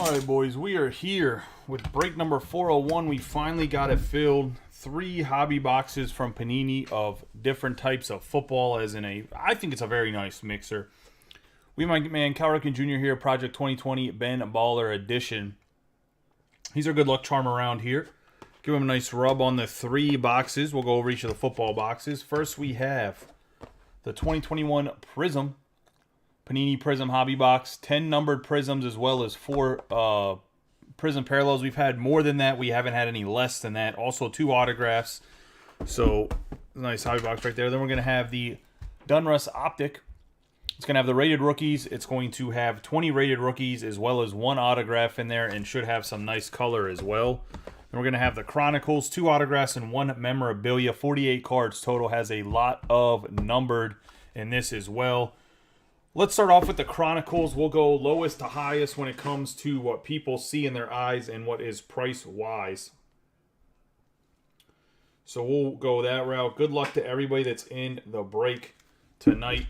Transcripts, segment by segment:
Alright boys, we are here with break number 401. We finally got it filled. 3 hobby boxes from Panini of different types of football, as in I think it's a very nice mixer. We have my man Cal Ripken Jr. here, Project 2020 Ben Baller Edition. He's our good luck charm around here. Give him a nice rub on the 3 boxes. We'll go over each of the football boxes. First we have the 2021 Prism. Panini Prism Hobby Box, 10 numbered Prisms as well as 4 Prism Parallels. We've had more than that. We haven't had any less than that. Also 2 autographs. So, nice hobby box right there. Then we're going to have the Dunruss Optic. It's going to have the rated rookies. It's going to have 20 rated rookies as well as 1 autograph in there and should have some nice color as well. Then we're going to have the Chronicles, 2 autographs and 1 memorabilia. 48 cards total. Has a lot of numbered in this as well. Let's start off with the Chronicles. We'll go lowest to highest when it comes to what people see in their eyes and what is price-wise. So we'll go that route. Good luck to everybody that's in the break tonight.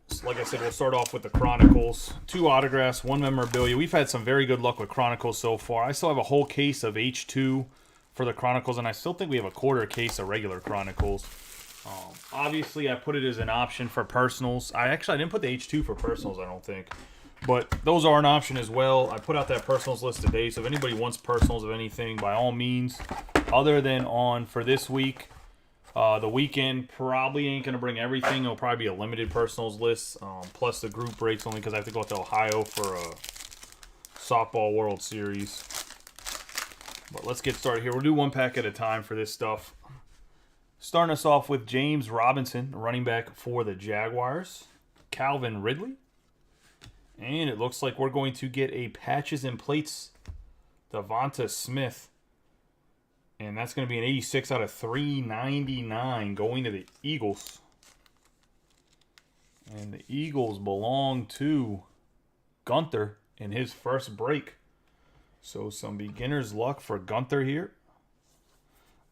So like I said, we'll start off with the Chronicles. 2 autographs, 1 memorabilia. We've had some very good luck with Chronicles so far. I still have a whole case of H2 for the Chronicles, and I still think we have a quarter case of regular Chronicles. Obviously, I put it as an option for personals. I didn't put the H2 for personals, I don't think. But those are an option as well. I put out that personals list today, so if anybody wants personals of anything, by all means. Other than on for this week, the weekend probably ain't going to bring everything. It'll probably be a limited personals list, plus the group breaks only because I have to go out to Ohio for a softball World Series. But let's get started here. We'll do 1 pack at a time for this stuff. Starting us off with James Robinson, running back for the Jaguars. Calvin Ridley. And it looks like we're going to get a patches and plates Devonta Smith. And that's going to be an 86 out of 399 going to the Eagles. And the Eagles belong to Gunther in his first break. So some beginner's luck for Gunther here.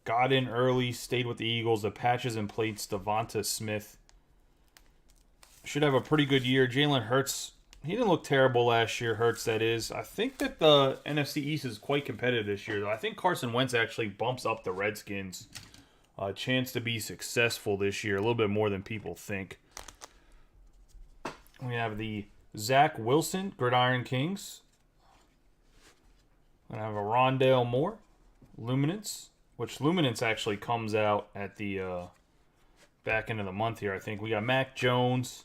Got in early, stayed with the Eagles. The patches and plates, Devonta Smith. Should have a pretty good year. Jalen Hurts, he didn't look terrible last year, Hurts that is. I think that the NFC East is quite competitive this year, though. I think Carson Wentz actually bumps up the Redskins' chance to be successful this year, a little bit more than people think. We have the Zach Wilson, Gridiron Kings. We have a Rondale Moore, Luminance. Which Luminance actually comes out at the back end of the month here, I think. We got Mac Jones,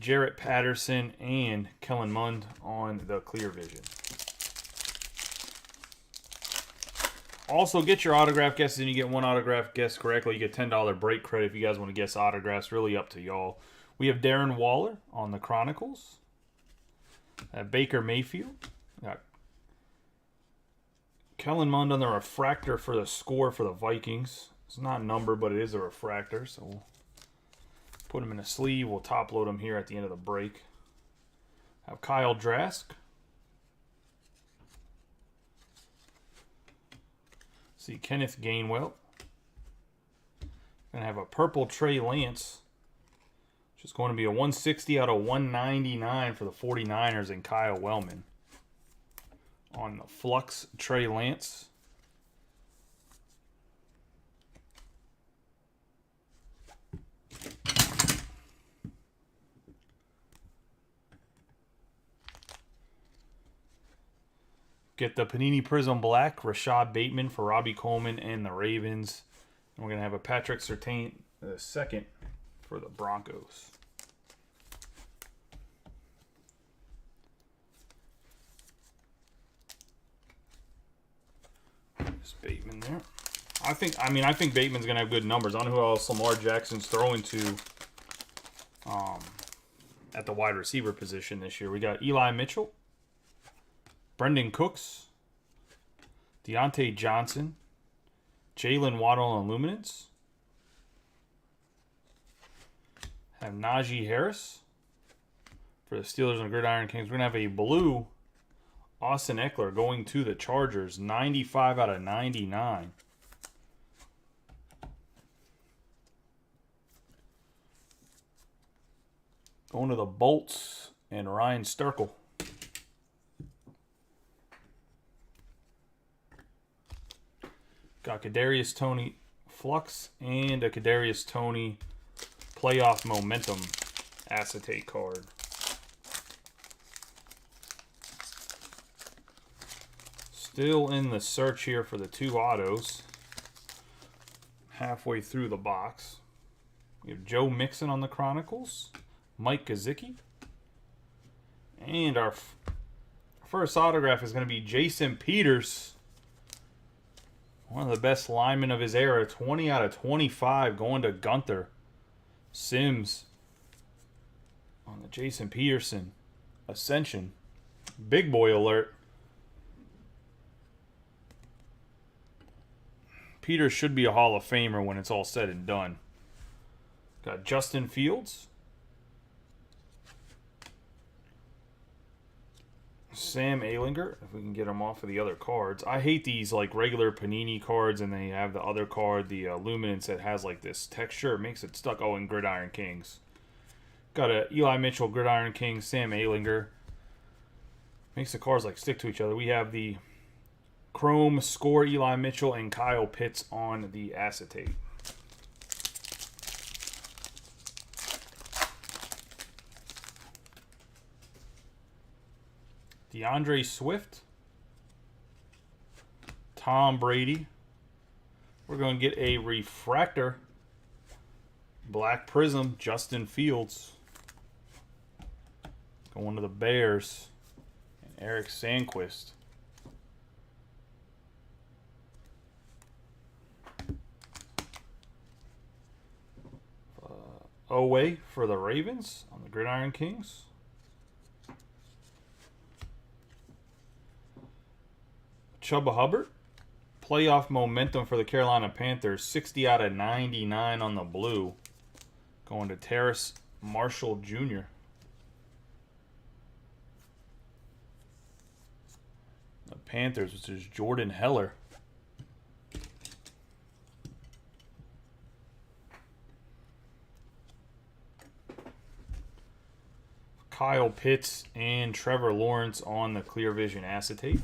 Jarrett Patterson, and Kellen Mond on the Clear Vision. Also, get your autograph guesses, and you get 1 autograph guess correctly. You get $10 break credit if you guys want to guess autographs. Really up to y'all. We have Darren Waller on the Chronicles. Baker Mayfield. Got Kellen Mond on the refractor for the score for the Vikings. It's not numbered, but it is a refractor, so we'll put him in a sleeve. We'll top load him here at the end of the break. Have Kyle Trask. See Kenneth Gainwell. Gonna have a purple Trey Lance, which is going to be a 160 out of 199 for the 49ers and Kyle Wellman. On the Flux, Trey Lance. Get the Panini Prism Black, Rashad Bateman for Robbie Coleman and the Ravens. And we're going to have a Patrick Surtain II for the Broncos. Bateman there. I think Bateman's gonna have good numbers. I don't know who else Lamar Jackson's throwing to at the wide receiver position this year. We got Eli Mitchell, Brendan Cooks, Deontay Johnson, Jalen Waddle and Luminance. Have Najee Harris for the Steelers and Gridiron Kings. We're gonna have a blue Austin Eckler going to the Chargers, 95 out of 99. Going to the Bolts and Ryan Sterkel. Got Kadarius Toney Flux and a Kadarius Toney Playoff Momentum acetate card. Still in the search here for the 2 autos. Halfway through the box. We have Joe Mixon on the Chronicles. Mike Gesicki. And our first autograph is going to be Jason Peters. One of the best linemen of his era. 20 out of 25 going to Gunther Sims on the Jason Peterson Ascension. Big boy alert. Peters should be a Hall of Famer when it's all said and done. Got Justin Fields. Sam Ehlinger, if we can get him off of the other cards. I hate these like regular Panini cards, and they have the other card, the Luminance, that has like this texture. It makes it stuck. Oh, and Gridiron Kings. Got a Eli Mitchell, Gridiron Kings, Sam Ehlinger. Makes the cards like stick to each other. We have the Chrome Score Eli Mitchell and Kyle Pitts on the acetate. DeAndre Swift, Tom Brady. We're going to get a refractor, Black Prism, Justin Fields. Going to the Bears, and Eric Sandquist. Owe for the Ravens on the Gridiron Kings. Chuba Hubbard, playoff momentum for the Carolina Panthers, 60 out of 99 on the blue. Going to Terrace Marshall Jr. The Panthers, which is Jordan Heller. Kyle Pitts and Trevor Lawrence on the Clear Vision acetate.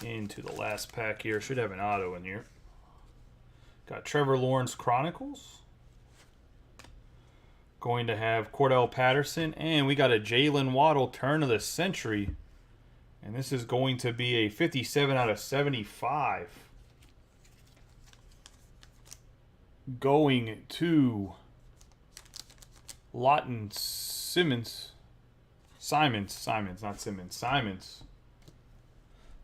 Into the last pack here. Should have an auto in here. Got Trevor Lawrence Chronicles. Going to have Cordell Patterson. And we got a Jalen Waddle Turn of the Century. And this is going to be a 57 out of 75. Going to Lawton Simons. Simons, not Simmons. Simons.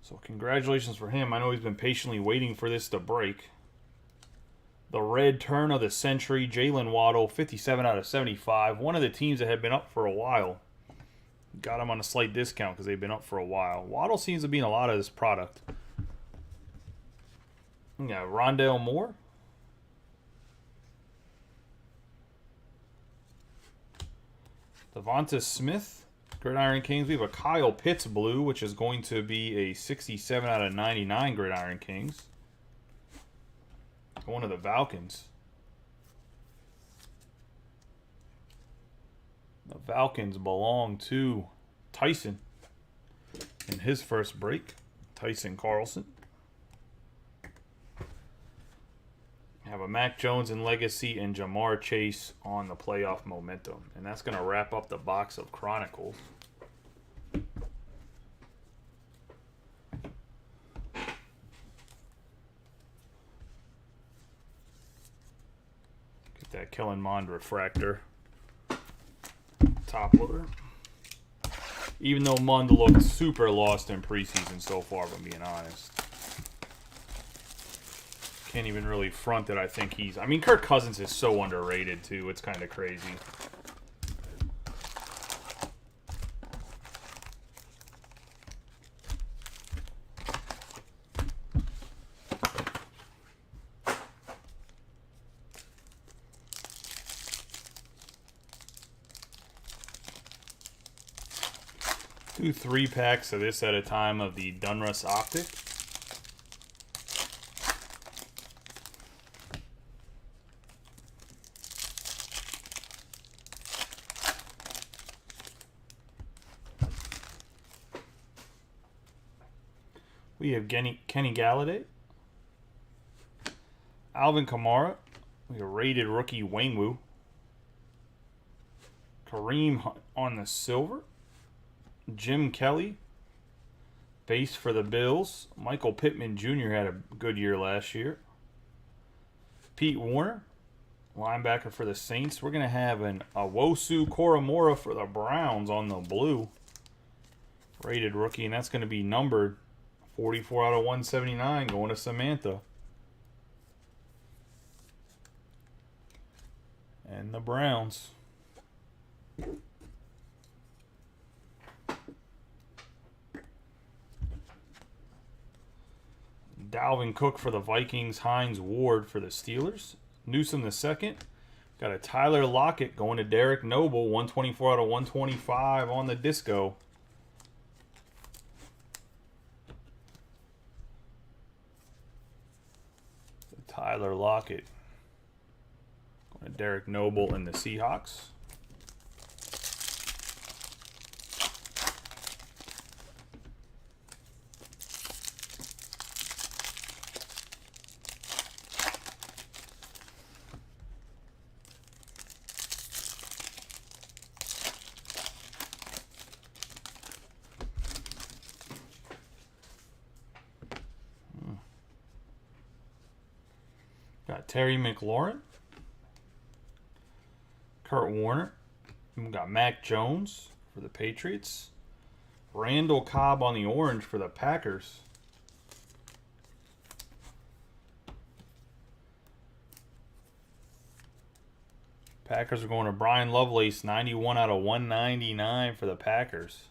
So congratulations for him. I know he's been patiently waiting for this to break. The red turn of the century, Jalen Waddle, 57 out of 75. One of the teams that had been up for a while. Got him on a slight discount because they've been up for a while. Waddle seems to be in a lot of this product. We got Rondale Moore. Devonta Smith. Gridiron Kings. We have a Kyle Pitts blue, which is going to be a 67 out of 99 Gridiron Kings. Going to the Falcons. The Falcons belong to Tyson in his first break. Tyson Carlson. Have a Mac Jones and Legacy and Jamar Chase on the playoff momentum. And that's going to wrap up the box of Chronicles. Get that Kellen Mond refractor. Top loader. Even though Mond looked super lost in preseason so far, if I'm being honest. Can't even really front that I think he's... I mean, Kirk Cousins is so underrated, too. It's kind of crazy. Do 3 packs of this at a time of the Dunruss Optic. We have Kenny Galladay. Alvin Kamara. We have rated rookie Wangwu. Kareem Hunt on the silver. Jim Kelly. Base for the Bills. Michael Pittman Jr. had a good year last year. Pete Warner. Linebacker for the Saints. We're going to have an Awosu Koromora for the Browns on the blue. Rated rookie, and that's going to be numbered 44 out of 179 going to Samantha. And the Browns. Dalvin Cook for the Vikings. Hines Ward for the Steelers. Newsom the second. Got a Tyler Lockett going to Derek Noble. 124 out of 125 on the disco. Tyler Lockett. Going to Derek Noble and the Seahawks. Got Terry McLaurin. Kurt Warner. We got Mac Jones for the Patriots. Randall Cobb on the orange for the Packers. Packers are going to Brian Lovelace, 91 out of 199 for the Packers.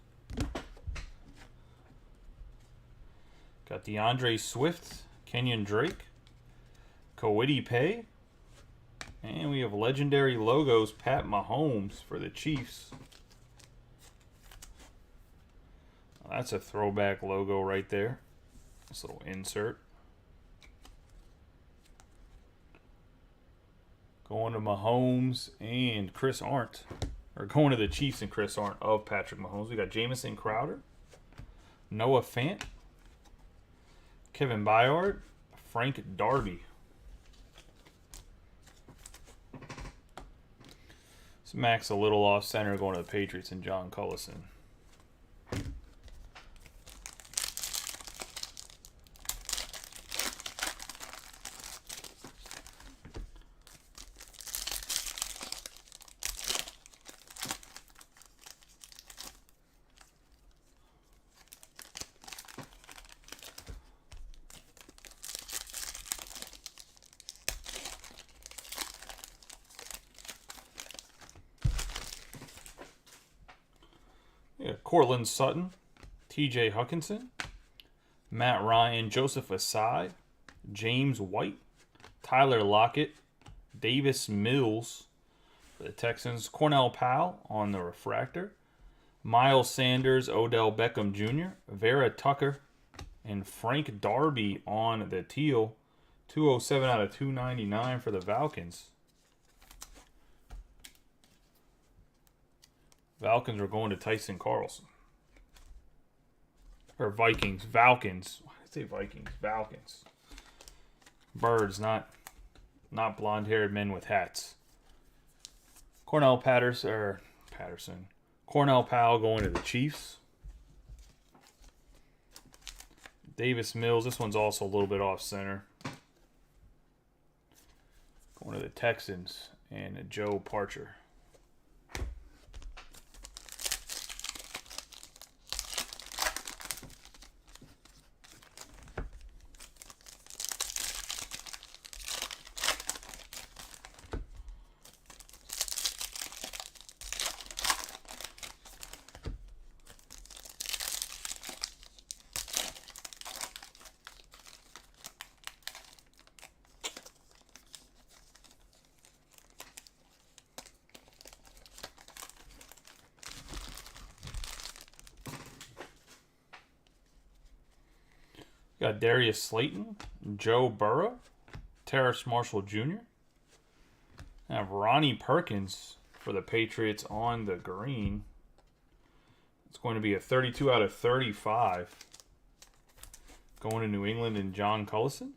Got DeAndre Swift, Kenyon Drake, Kawhi Pay, and we have legendary logos, Pat Mahomes for the Chiefs. That's a throwback logo right there. This little insert. Going to Mahomes and Chris Arndt. Or going to the Chiefs and Chris Arndt of Patrick Mahomes. We got Jamison Crowder, Noah Fant, Kevin Byard, Frank Darby. This Max a little off center going to the Patriots and John Cullison. Yeah, Cortland Sutton, TJ Hawkinson, Matt Ryan, Joseph Asai, James White, Tyler Lockett, Davis Mills for the Texans, Cornell Powell on the refractor, Miles Sanders, Odell Beckham Jr., Vera Tucker, and Frank Darby on the teal. 207 out of 299 for the Falcons. Falcons are going to Tyson Carlson. Or Vikings. Falcons. Why did I say Vikings? Falcons. Birds, not blonde-haired men with hats. Cornell Patterson. Cornell Powell going to the Chiefs. Davis Mills. This one's also a little bit off-center. Going to the Texans. And Joe Parcher. Got Darius Slayton, Joe Burrow, Terrace Marshall Jr. I have Ronnie Perkins for the Patriots on the green. It's going to be a 32 out of 35. Going to New England and John Cullison.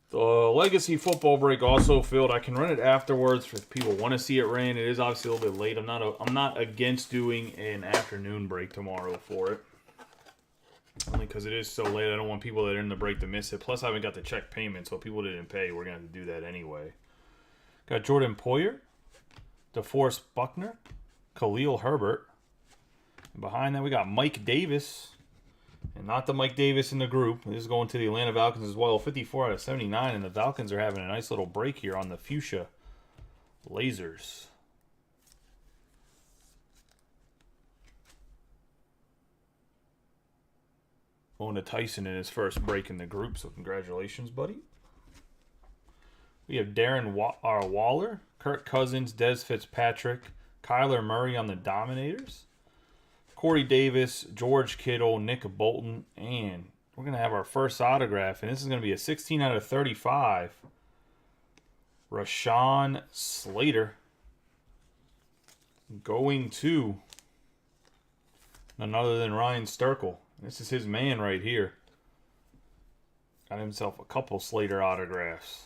The Legacy Football break also filled. I can run it afterwards if people want to see it ran. It is obviously a little bit late. I'm not against doing an afternoon break tomorrow for it. Only because it is so late. I don't want people that are in the break to miss it. Plus, I haven't got the check payment, so if people didn't pay, we're going to have to do that anyway. Got Jordan Poyer, DeForest Buckner, Khalil Herbert. And behind that, we got Mike Davis. And not the Mike Davis in the group. This is going to the Atlanta Falcons as well. 54 out of 79. And the Falcons are having a nice little break here on the Fuchsia Lasers. Going to Tyson in his first break in the group. So congratulations, buddy. We have Darren Waller, Kirk Cousins, Des Fitzpatrick, Kyler Murray on the Dominators. Corey Davis, George Kittle, Nick Bolton, and we're going to have our first autograph, and this is going to be a 16 out of 35. Rashawn Slater going to none other than Ryan Sterkel. This is his man right here. Got himself a couple Slater autographs.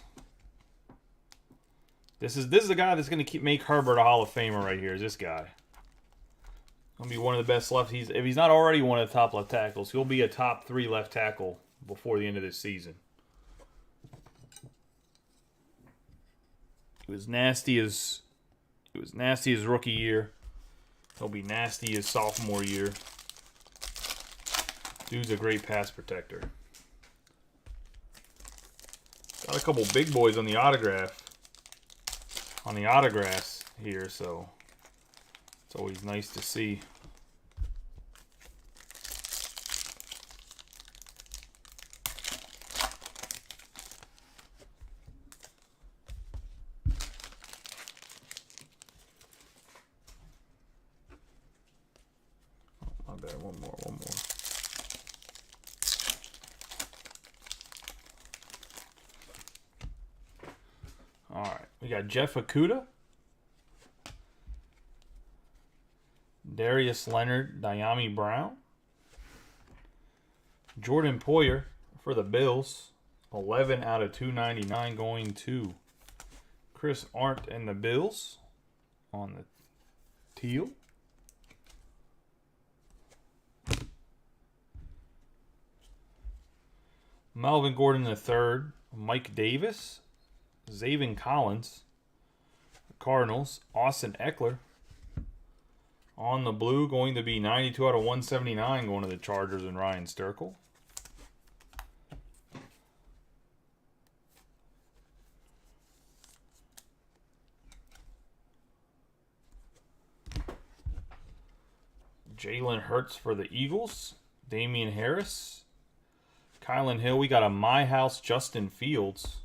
This is the guy that's going to make Herbert a Hall of Famer right here, is this guy. Going to be one of the best left. If he's not already one of the top left tackles, he'll be a top 3 left tackle before the end of this season. It was nasty as rookie year. He'll be nasty his sophomore year. Dude's a great pass protector. Got a couple big boys on the autographs here, so it's always nice to see. Oh, my bad. One more. All right. We got Jeff Okudah. Darius Leonard, Diami Brown. Jordan Poyer for the Bills. 11 out of 299 going to Chris Arndt and the Bills on the teal. Melvin Gordon III, Mike Davis, Zaven Collins, Cardinals, Austin Eckler. On the blue, going to be 92 out of 179 going to the Chargers and Ryan Sterkel. Jalen Hurts for the Eagles. Damian Harris. Kylan Hill. We got a My House Justin Fields.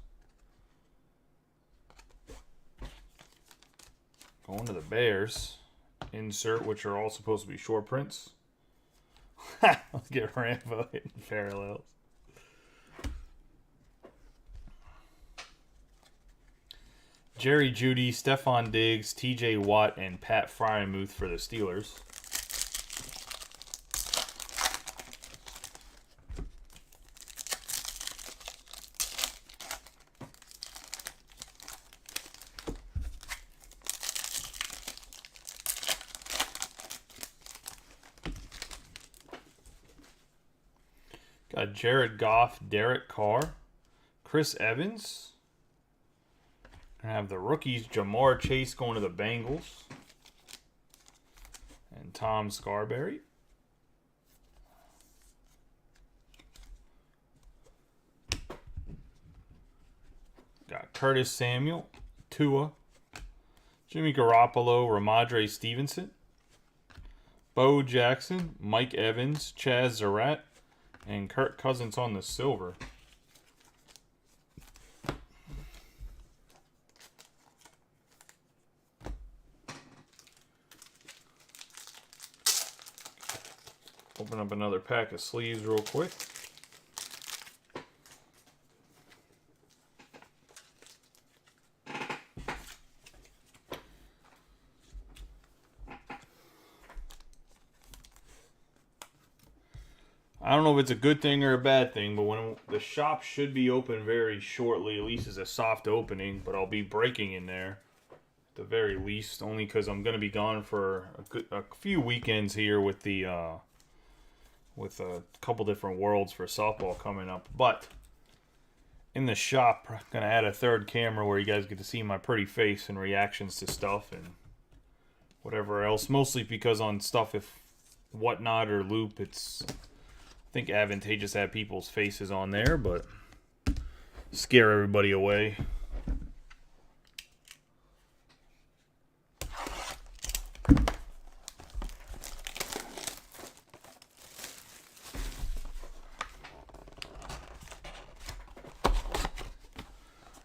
Going to the Bears. Insert, which are all supposed to be short prints. Let's get Rambo hitting parallels. Jerry Jeudy, Stephon Diggs, TJ Watt, and Pat Freiermuth for the Steelers. Got Jared Goff, Derek Carr, Chris Evans. Gonna have the rookies, Jamar Chase going to the Bengals. And Tom Scarberry. Got Curtis Samuel, Tua, Jimmy Garoppolo, Ramondre Stevenson, Bo Jackson, Mike Evans, Chaz Surratt, and Kirk Cousins on the silver. Open up another pack of sleeves real quick. I don't know if it's a good thing or a bad thing, but when the shop should be open very shortly, at least as a soft opening, but I'll be breaking in there at the very least, only because I'm going to be gone for a few weekends here with the with a couple different worlds for softball coming up. But in the shop, I'm going to add a third camera where you guys get to see my pretty face and reactions to stuff and whatever else. Mostly because on stuff if Whatnot or Loop, it's I think advantageous to have people's faces on there, but scare everybody away.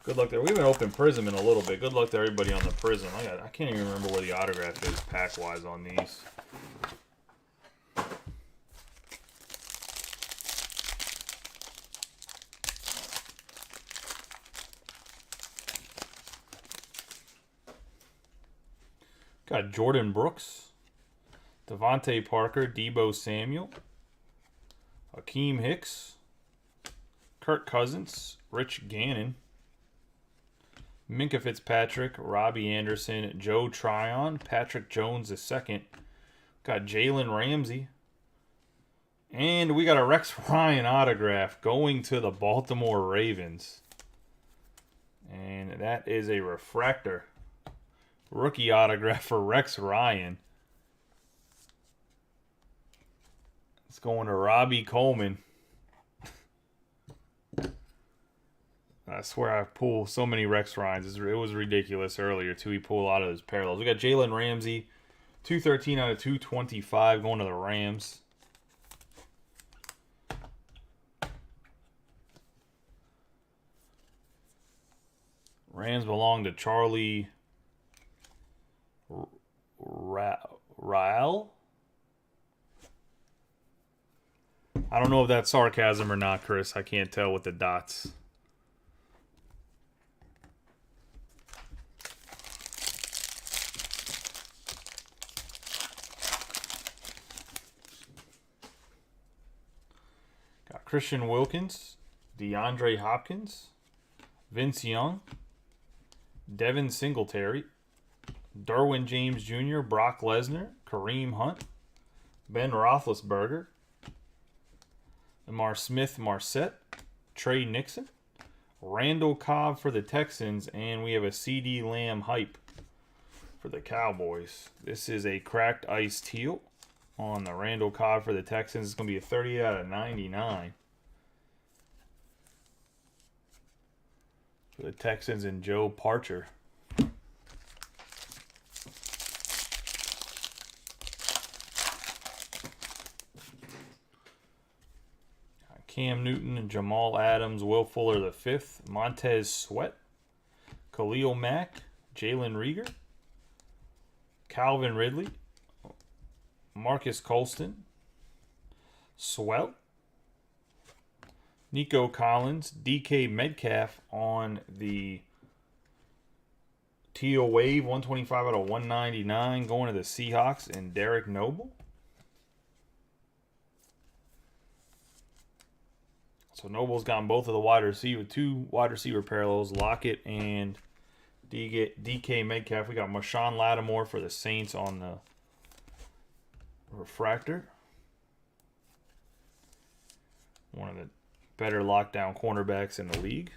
Good luck there. We haven't opened Prism in a little bit. Good luck to everybody on the Prism. I can't even remember where the autograph is pack-wise on these. Got Jordan Brooks, Devontae Parker, Deebo Samuel, Hakeem Hicks, Kirk Cousins, Rich Gannon, Minka Fitzpatrick, Robbie Anderson, Joe Tryon, Patrick Jones II. Got Jalen Ramsey. And we got a Rex Ryan autograph going to the Baltimore Ravens. And that is a refractor. Rookie autograph for Rex Ryan. It's going to Robbie Coleman. I swear I pull so many Rex Ryans. It was ridiculous earlier, too. He pulled a lot of his parallels. We got Jalen Ramsey, 213 out of 225 going to the Rams. Rams belong to Charlie Ryle. I don't know if that's sarcasm or not, Chris. I can't tell with the dots. Got Christian Wilkins, DeAndre Hopkins, Vince Young, Devin Singletary, Derwin James Jr., Brock Lesnar, Kareem Hunt, Ben Roethlisberger, Amar Smith Marset, Trey Nixon, Randall Cobb for the Texans, and we have a CD Lamb hype for the Cowboys. This is a cracked ice teal on the Randall Cobb for the Texans. It's going to be a 30 out of 99 for the Texans and Joe Parcher. Cam Newton, Jamal Adams, Will Fuller V, Montez Sweat, Khalil Mack, Jalen Reagor, Calvin Ridley, Marcus Colston, Swell, Nico Collins, DK Metcalf on the Teal Wave, 125 out of 199, going to the Seahawks, and Derek Noble. So Noble's gotten both of the two wide receiver parallels, Lockett and DK Metcalf. We got Marshawn Lattimore for the Saints on the refractor. One of the better lockdown cornerbacks in the league.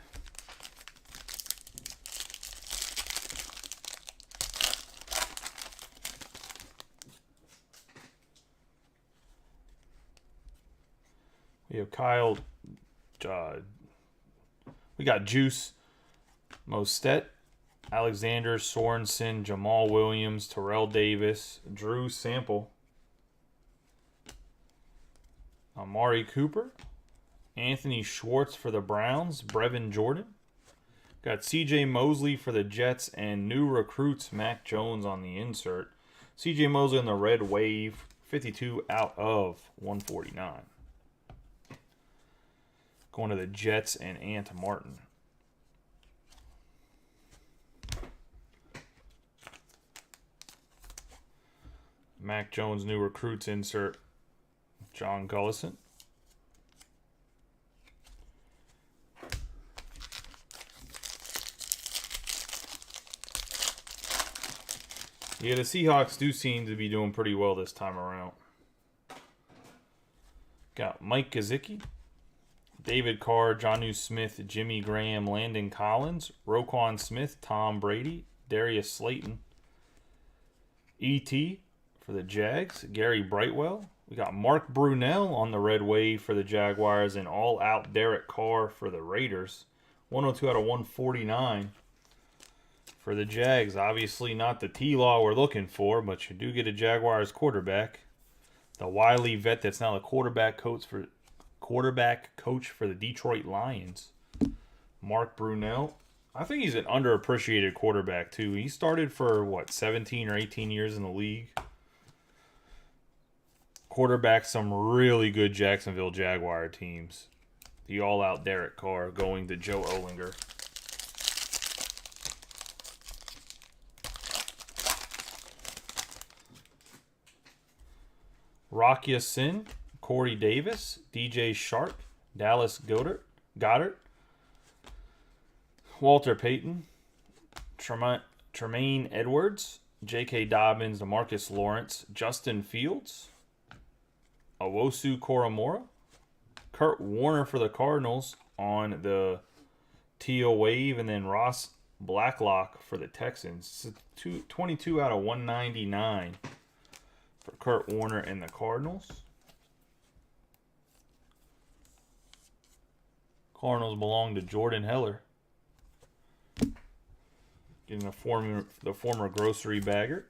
We have Kyle. We got Juice, Mostert, Alexander Sorensen, Jamal Williams, Terrell Davis, Drew Sample, Amari Cooper, Anthony Schwartz for the Browns, Brevin Jordan. Got C.J. Mosley for the Jets and new recruits, Mac Jones on the insert. C.J. Mosley on the red wave, 52 out of 149. Going to the Jets and Ant Martin. Mac Jones new recruits insert, John Gullison. Yeah, the Seahawks do seem to be doing pretty well this time around. Got Mike Gesicki, David Carr, Jonnu Smith, Jimmy Graham, Landon Collins, Roquan Smith, Tom Brady, Darius Slayton, E.T. for the Jags, Gary Brightwell. We got Mark Brunell on the red wave for the Jaguars, and all-out Derek Carr for the Raiders. 102 out of 149 for the Jags. Obviously not the T-Law we're looking for, but you do get a Jaguars quarterback. The wily vet that's now the quarterback coach for the Detroit Lions, Mark Brunell. I think he's an underappreciated quarterback too. He started for what, 17 or 18 years in the league. Quarterback some really good Jacksonville Jaguar teams. The all-out Derek Carr going to Joe Olinger. Rocky Sin, Corey Davis, DJ Shark, Dallas Goddard, Walter Payton, Tremaine Edwards, J.K. Dobbins, DeMarcus Lawrence, Justin Fields, Owosu Koromora, Kurt Warner for the Cardinals on the Teal Wave, and then Ross Blacklock for the Texans. 22 out of 199 for Kurt Warner and the Cardinals. Cardinals belong to Jordan Heller. Getting the former grocery bagger.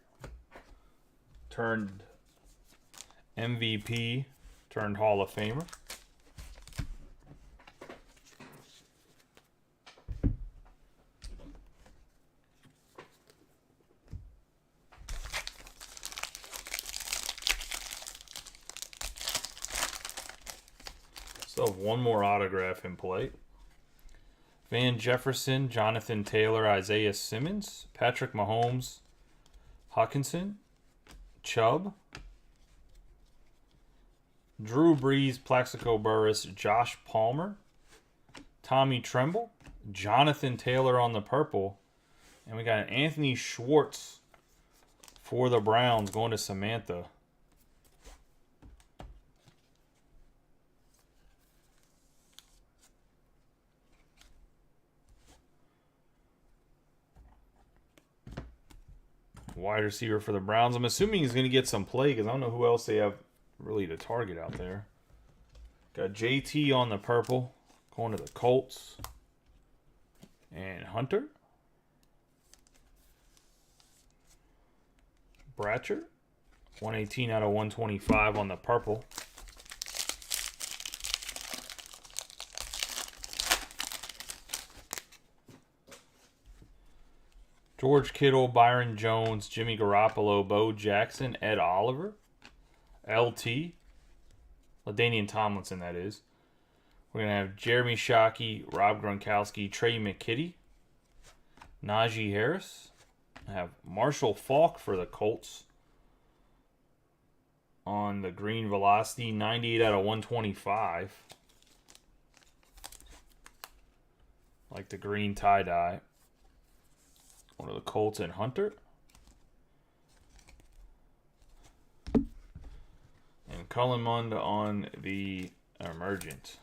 Turned MVP, turned Hall of Famer. Still have one more autograph in play. Van Jefferson, Jonathan Taylor, Isaiah Simmons, Patrick Mahomes, Hawkinson, Chubb, Drew Brees, Plaxico Burress, Josh Palmer, Tommy Tremble, Jonathan Taylor on the purple, and we got an Anthony Schwartz for the Browns going to Samantha. Wide receiver for the Browns. I'm assuming he's going to get some play because I don't know who else they have really to target out there. Got JT on the purple, going to the Colts. And Hunter. Bratcher. 118 out of 125 on the purple. George Kittle, Byron Jones, Jimmy Garoppolo, Bo Jackson, Ed Oliver, LT, LaDainian Tomlinson, that is. We're going to have Jeremy Shockey, Rob Gronkowski, Trey McKitty, Najee Harris. I have Marshall Faulk for the Colts on the green velocity, 98 out of 125. Like the green tie-dye. One of the Colts and Hunter. And Cullen Mund on the Emergent.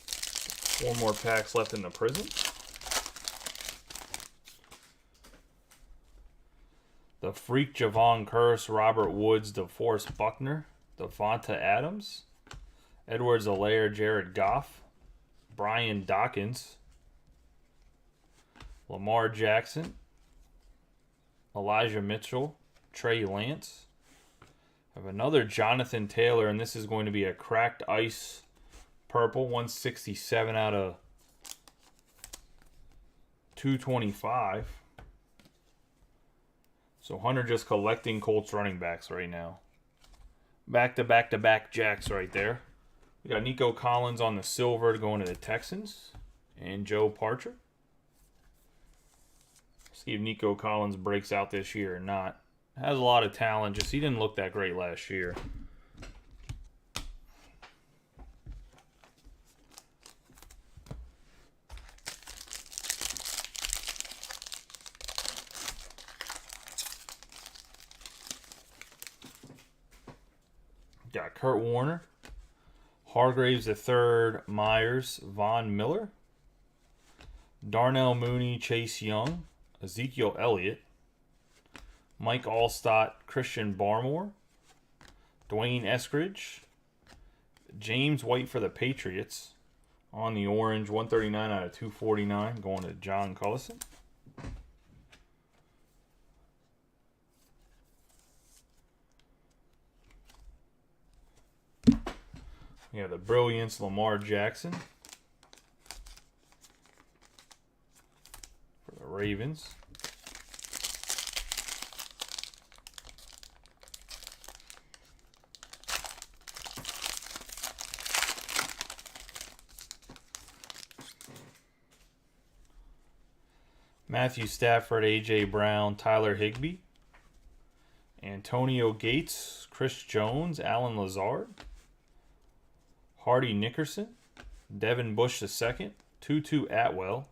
4 more packs left in the prison. The Freak, Javon Curse, Robert Woods, DeForest Buckner, Devonta Adams, Edwards-Helaire, Jared Goff, Brian Dawkins, Lamar Jackson, Elijah Mitchell, Trey Lance. I have another Jonathan Taylor, and this is going to be a cracked ice purple, 167 out of 225. So Hunter just collecting Colts running backs right now. Back-to-back-to-back Jacks right there. We got Nico Collins on the silver going to the Texans. And Joe Parcher. See if Nico Collins breaks out this year or not. Has a lot of talent, just he didn't look that great last year. Got Kurt Warner, Hargraves III, Myers, Von Miller, Darnell Mooney, Chase Young, Ezekiel Elliott, Mike Allstott, Christian Barmore, Dwayne Eskridge, James White for the Patriots on the orange, 139 out of 249, going to John Cullison. We have the Brilliance, Lamar Jackson for the Ravens. Matthew Stafford, A.J. Brown, Tyler Higbee, Antonio Gates, Chris Jones, Alan Lazard, Hardy Nickerson, Devin Bush II, Tutu Atwell,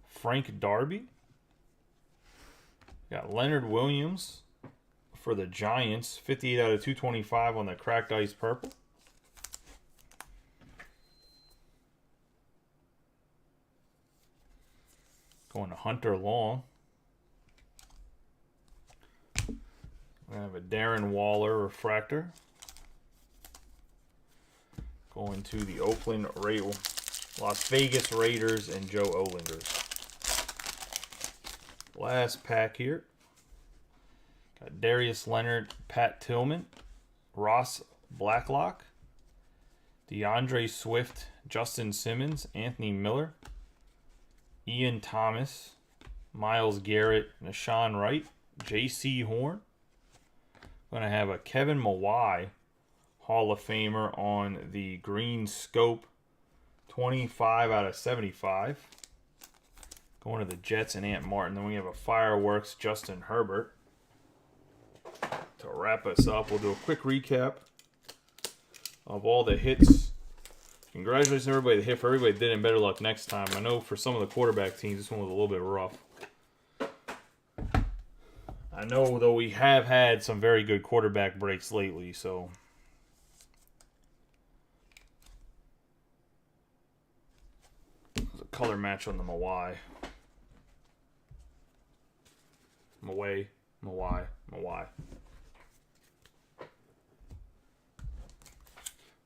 Frank Darby. Got Leonard Williams for the Giants, 58 out of 225 on the cracked ice purple. Going to Hunter Long. We have a Darren Waller refractor. Going to the Las Vegas Raiders and Joe Ohlingers. Last pack here. Got Darius Leonard, Pat Tillman, Ross Blacklock, DeAndre Swift, Justin Simmons, Anthony Miller, Ian Thomas, Myles Garrett, Nashawn Wright, J.C. Horn. Going to have a Kevin Mawai Hall of Famer on the green scope, 25 out of 75. Going to the Jets and Ant Martin. Then we have a Fireworks Justin Herbert. To wrap us up, we'll do a quick recap of all the hits. Congratulations to everybody that hit. For everybody that did, and better luck next time. I know for some of the quarterback teams, this one was a little bit rough. I know, though, we have had some very good quarterback breaks lately, so... There's a color match on the Mawai. Mawai.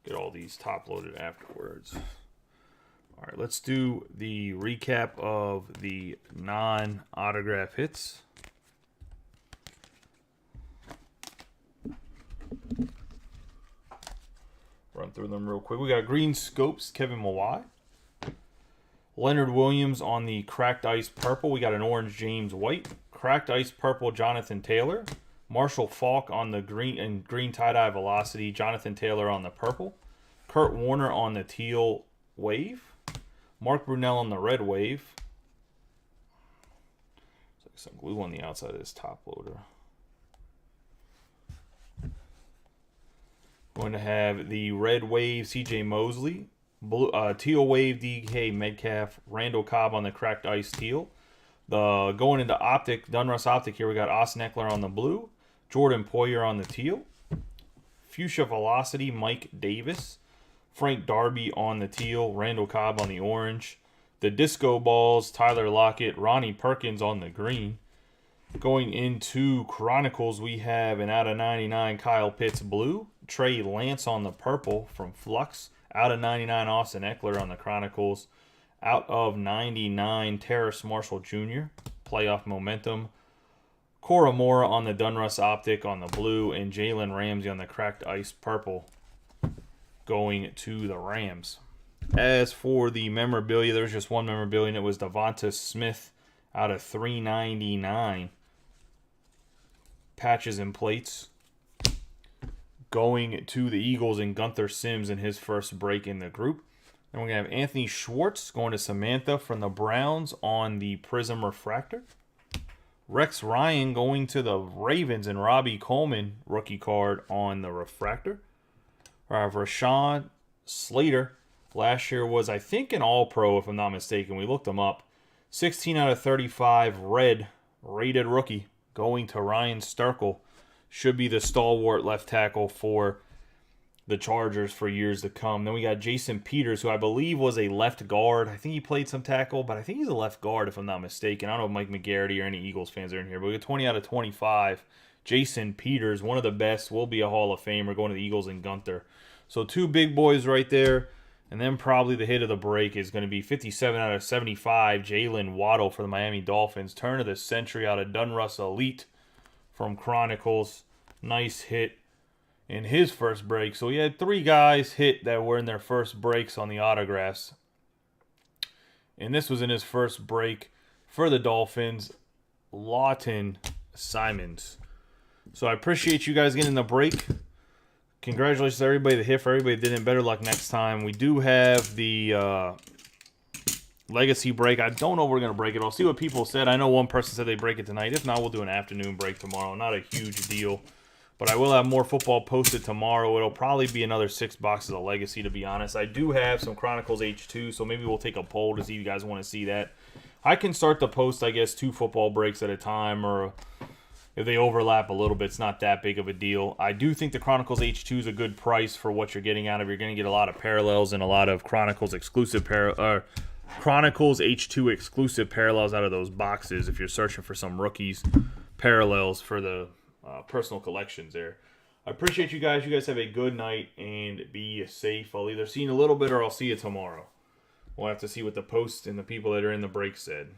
Get all these top loaded afterwards. All right, let's do the recap of the non-autograph hits. Run through them real quick. We got green scopes, Kevin Mawai. Leonard Williams on the cracked ice purple. We got an orange James White. Cracked ice purple, Jonathan Taylor. Marshall Faulk on the green and green tie-dye velocity. Jonathan Taylor on the purple. Kurt Warner on the teal wave. Mark Brunell on the red wave. There's like some glue on the outside of this top loader. Going to have the red wave, C.J. Mosley. Blue, teal wave, DK Metcalf. Randall Cobb on the cracked ice teal. Going into optic, Dunruss Optic here, we got Austin Eckler on the blue. Jordan Poyer on the teal. Fuchsia Velocity, Mike Davis. Frank Darby on the teal. Randall Cobb on the orange. The Disco Balls, Tyler Lockett. Ronnie Perkins on the green. Going into Chronicles, we have an out of 99 Kyle Pitts blue. Trey Lance on the purple from Flux. Out of 99 Austin Eckler on the Chronicles. Out of 99 Terrace Marshall Jr. Playoff momentum. Cora Mora on the Dunruss Optic on the blue, and Jalen Ramsey on the cracked ice purple going to the Rams. As for the memorabilia, there's just one memorabilia, and it was Devonta Smith out of 399 patches and plates going to the Eagles, and Gunther Sims in his first break in the group. And we're going to have Anthony Schwartz going to Samantha from the Browns on the Prism Refractor. Rex Ryan going to the Ravens, and Robbie Coleman rookie card on the Refractor. Rashawn Slater last year was, I think, an All-Pro, if I'm not mistaken. We looked him up. 16 out of 35 red rated rookie going to Ryan Sterkel. Should be the stalwart left tackle for the Chargers for years to come. Then we got Jason Peters, who I believe was a left guard. I think he played some tackle, but I think he's a left guard if I'm not mistaken. I don't know if Mike McGarity or any Eagles fans are in here, but we got 20 out of 25. Jason Peters, one of the best, will be a Hall of Famer, going to the Eagles and Gunther. So 2 big boys right there. And then probably the hit of the break is going to be 57 out of 75, Jalen Waddle for the Miami Dolphins. Turn of the century out of Dunruss Elite from Chronicles. Nice hit in his first break. So he had 3 guys hit that were in their first breaks on the autographs. And this was in his first break for the Dolphins, Lawton Simons. So I appreciate you guys getting the break. Congratulations to everybody that hit. For everybody that didn't, better luck next time. We do have the Legacy break. I don't know if we're going to break it. I'll see what people said. I know one person said they break it tonight. If not, we'll do an afternoon break tomorrow. Not a huge deal. But I will have more football posted tomorrow. It'll probably be another 6 boxes of Legacy, to be honest. I do have some Chronicles H2, so maybe we'll take a poll to see if you guys want to see that. I can start to post, I guess, 2 football breaks at a time, or if they overlap a little bit, it's not that big of a deal. I do think the Chronicles H2 is a good price for what you're getting out of. You're going to get a lot of parallels and a lot of Chronicles exclusive Chronicles H2 exclusive parallels out of those boxes if you're searching for some rookies parallels for the personal collections there. I appreciate you guys. You guys have a good night and be safe. I'll either see you in a little bit or I'll see you tomorrow. We'll have to see what the post and the people that are in the break said.